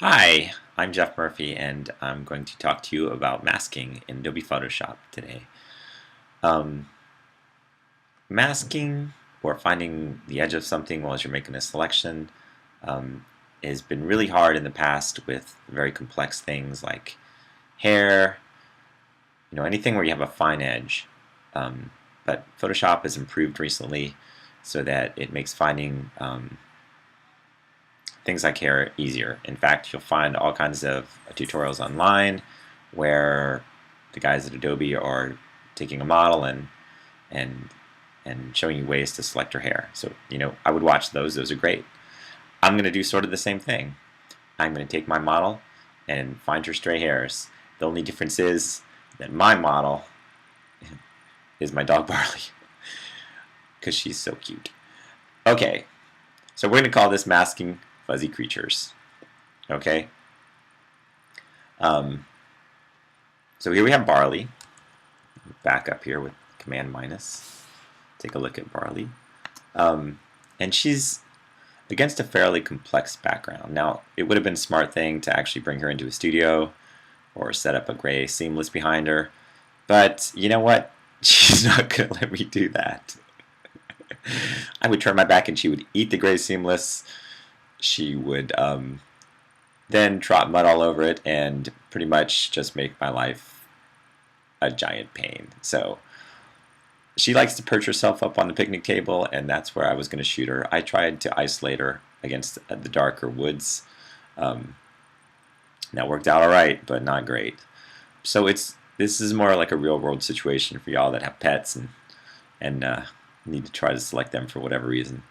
Hi, I'm Jeff Murphy, and I'm going to talk to you about masking in Adobe Photoshop today. Um, Masking or finding the edge of something while you're making a selection um, has been really hard in the past with very complex things like hair, anything where you have a fine edge. But Photoshop has improved recently so that it makes finding things like hair easier. In fact, you'll find all kinds of tutorials online where the guys at Adobe are taking a model and and showing you ways to select your hair. So, I would watch those. Those are great. I'm going to do sort of the same thing. I'm going to take my model and find her stray hairs. The only difference is that my model is my dog Barley because she's so cute. Okay, so we're going to call this masking fuzzy creatures. Okay? Um, so here we have Barley. Back up here with Command minus. Take a look at Barley. And she's against a fairly complex background. Now, it would have been a smart thing to actually bring her into a studio or set up a gray seamless behind her. But you know what? She's not going to let me do that. I would turn my back and she would eat the gray seamless. She would then trot mud all over it and pretty much just make my life a giant pain. So she likes to perch herself up on the picnic table, and that's where I was going to shoot her. I tried to isolate her against the darker woods. That worked out all right, but not great. So this is more like a real world situation for y'all that have pets and need to try to select them for whatever reason.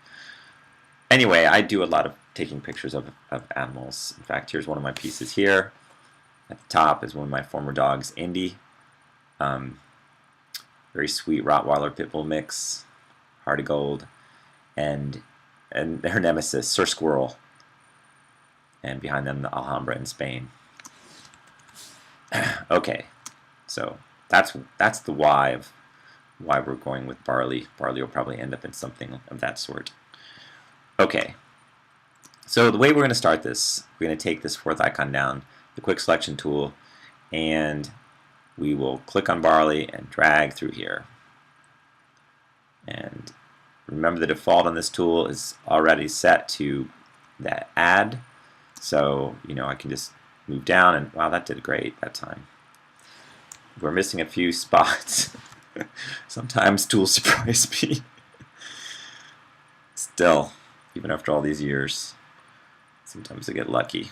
Anyway, I do a lot of taking pictures of animals. In fact, here's one of my pieces here. At the top is one of my former dogs, Indy. Very sweet Rottweiler Pit Bull mix, heart of gold, and her nemesis, Sir Squirrel. And behind them, the Alhambra in Spain. Okay, so that's the why of why we're going with Barley. Barley will probably end up in something of that sort. Okay, so the way we're going to start this, we're going to take this fourth icon down, the quick selection tool, and we will click on Barley and drag through here. And remember, the default on this tool is already set to that add, so I can just move down, and wow, that did great that time. We're missing a few spots. Sometimes tools surprise me. Still, even after all these years, sometimes I get lucky.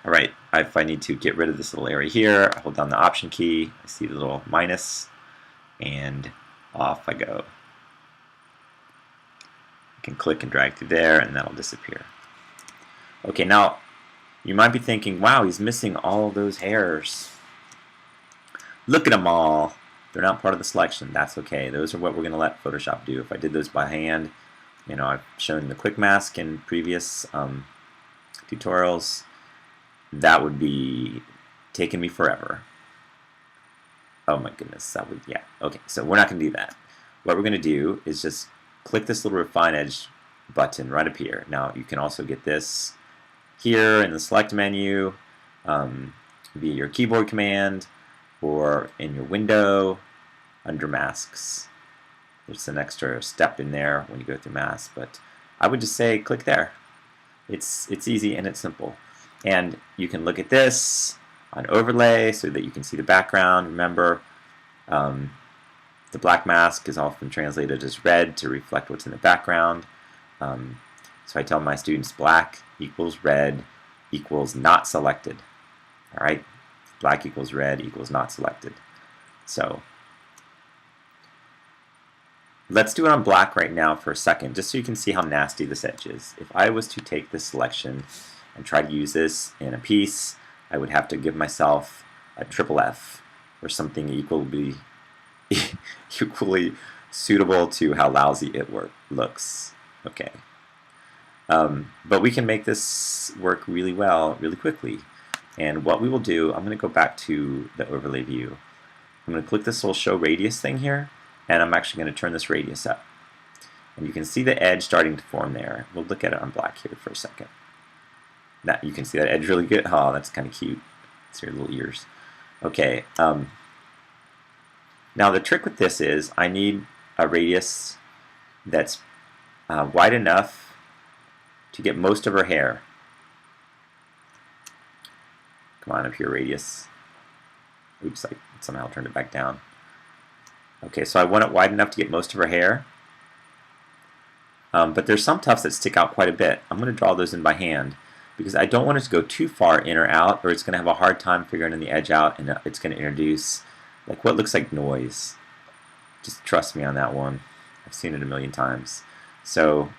Alright, if I need to get rid of this little area here, I hold down the Option key, I see the little minus, and off I go. I can click and drag through there, and that'll disappear. Okay, now, you might be thinking, wow, he's missing all of those hairs. Look at them all. They're not part of the selection. That's okay. Those are what we're going to let Photoshop do. If I did those by hand, I've shown the quick mask in previous tutorials. That would be taking me forever. Oh my goodness, that would, yeah. Okay, so we're not going to do that. What we're going to do is just click this little Refine Edge button right up here. Now, you can also get this here in the Select menu, via your keyboard command, or in your window under Masks. There's an extra step in there when you go through Masks, but I would just say click there. It's easy and it's simple. And you can look at this on overlay so that you can see the background. Remember, the black mask is often translated as red to reflect what's in the background. So I tell my students black equals red equals not selected. All right, black equals red equals not selected. So let's do it on black right now for a second, just so you can see how nasty this edge is. If I was to take this selection and try to use this in a piece, I would have to give myself a triple F or something equally suitable to how lousy it looks. Okay. But we can make this work really well, really quickly. And what we will do, I'm going to go back to the overlay view. I'm going to click this little show radius thing here, and I'm actually going to turn this radius up. And you can see the edge starting to form there. We'll look at it on black here for a second. That you can see that edge really good. Oh, that's kind of cute. See your little ears. Okay. Now the trick with this is I need a radius that's wide enough to get most of her hair. Come on up here, radius. Oops, I somehow turned it back down. Okay, so I want it wide enough to get most of her hair. But there's some tufts that stick out quite a bit. I'm going to draw those in by hand because I don't want it to go too far in or out, or it's going to have a hard time figuring the edge out, and it's going to introduce like what looks like noise. Just trust me on that one. I've seen it a million times. So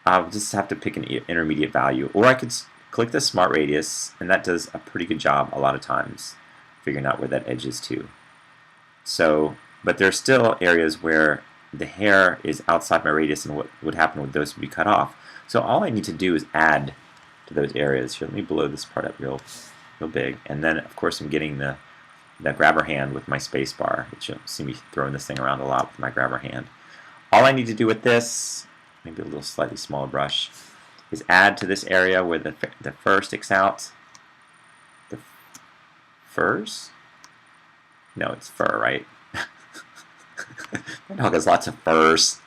I'll just have to pick an intermediate value, or I could click the Smart Radius, and that does a pretty good job a lot of times figuring out where that edge is too. So, but there's still areas where the hair is outside my radius, and what would happen with those would be cut off. So all I need to do is add to those areas. Here, let me blow this part up real big, and then of course I'm getting the grabber hand with my space bar, which you'll see me throwing this thing around a lot with my grabber hand. All I need to do with this, maybe a little slightly smaller brush, is add to this area where the fur sticks out. The furs? No, it's fur, right? My dog has lots of furs.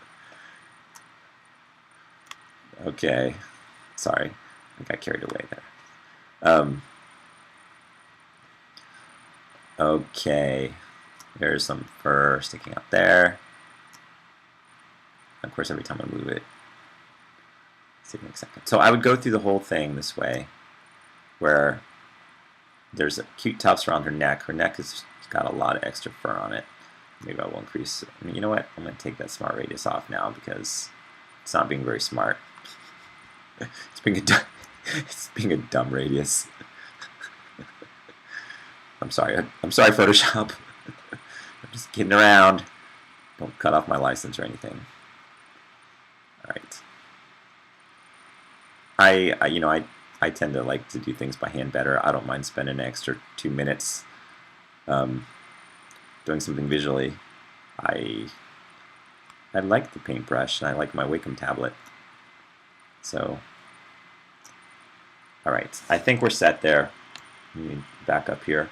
Okay, sorry, I got carried away there. Okay, there's some fur sticking out there. Of course, every time I move it, see me a second. So I would go through the whole thing this way, where there's a cute tufts around her neck. Her neck has got a lot of extra fur on it. Maybe I will increase. I mean, you know what? I'm going to take that Smart Radius off now because it's not being very smart. It's being a dumb radius. I'm sorry, Photoshop. I'm just kidding around. Don't cut off my license or anything. All right. I tend to like to do things by hand better. I don't mind spending an extra 2 minutes doing something visually. I like the paintbrush, and I like my Wacom tablet. So, all right, I think we're set there. Let me back up here.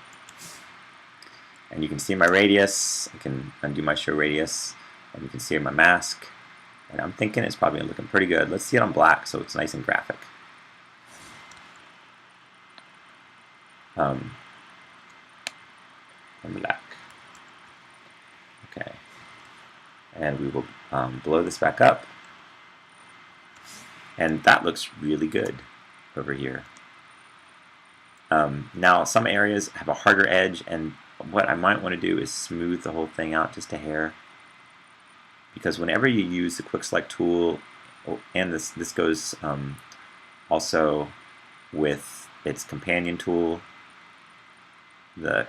And you can see my radius. I can undo my show radius, and you can see my mask. And I'm thinking it's probably looking pretty good. Let's see it on black so it's nice and graphic. On black. Okay. And we will blow this back up. And that looks really good over here. Now, some areas have a harder edge, and what I might want to do is smooth the whole thing out just a hair. Because whenever you use the Quick Select tool, and this goes also with its companion tool, oh,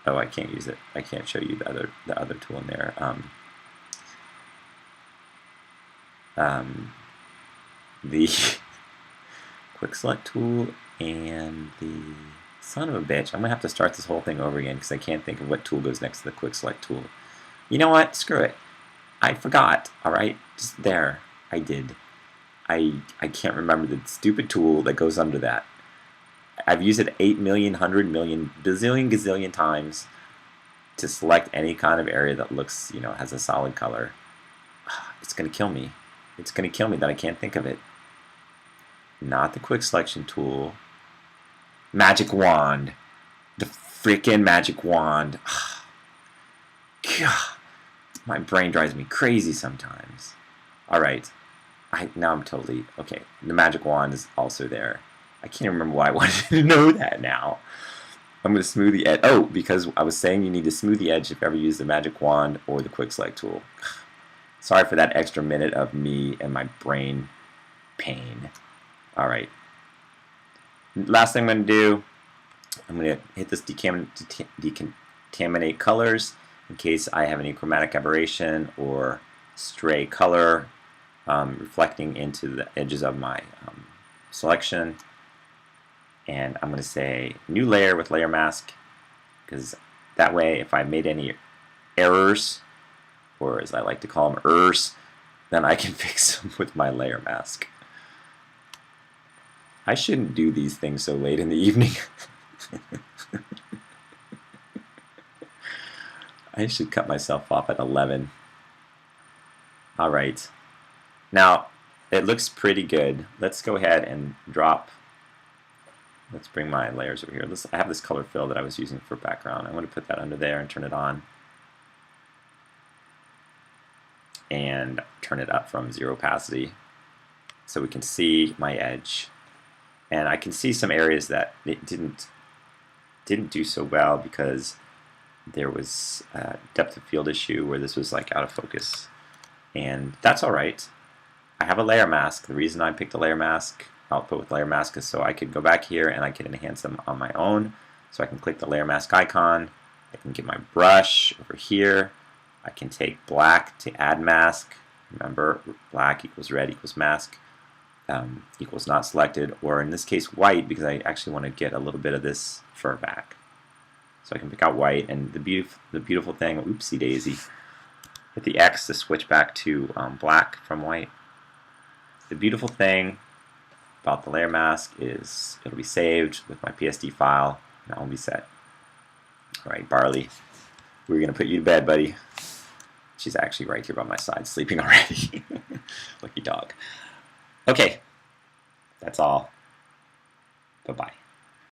I can't use it. I can't show you the other tool in there. The Quick Select tool and the son of a bitch. I'm gonna have to start this whole thing over again because I can't think of what tool goes next to the Quick Select tool. You know what? Screw it. I forgot. All right, just there. I did. I can't remember the stupid tool that goes under that. I've used it 8 million, 100 million, bazillion, gazillion times to select any kind of area that looks, has a solid color. It's gonna kill me. It's gonna kill me that I can't think of it. Not the Quick Selection tool. Magic Wand. The freaking Magic Wand. God, my brain drives me crazy sometimes. Alright. Now I'm totally... Okay, the Magic Wand is also there. I can't remember why I wanted to know that now. I'm going to smooth the edge. Oh, because I was saying you need to smooth the edge if you ever use the Magic Wand or the Quick Select tool. Sorry for that extra minute of me and my brain pain. Alright. Last thing I'm going to do, I'm going to hit this decontaminate colors in case I have any chromatic aberration or stray color reflecting into the edges of my selection. And I'm going to say new layer with layer mask, because that way if I made any errors, or as I like to call them, errors, then I can fix them with my layer mask. I shouldn't do these things so late in the evening. I should cut myself off at 11. Alright. Now, it looks pretty good. Let's go ahead and drop. Let's bring my layers over here. I have this color fill that I was using for background. I'm going to put that under there and turn it on. And turn it up from 0 opacity so we can see my edge. And I can see some areas that it didn't do so well because there was a depth of field issue where this was like out of focus. And that's alright. I have a layer mask. The reason I picked a layer mask, output with layer mask, is so I could go back here and I can enhance them on my own. So I can click the layer mask icon. I can get my brush over here. I can take black to add mask. Remember, black equals red equals mask. Equals not selected, or in this case white, because I actually want to get a little bit of this fur back. So I can pick out white, and the beautiful thing, oopsie daisy, hit the X to switch back to black from white. The beautiful thing about the layer mask is it'll be saved with my PSD file, and that will be set. Alright, Barley, we're going to put you to bed, buddy. She's actually right here by my side, sleeping already. Lucky dog. Okay, that's all. Bye-bye.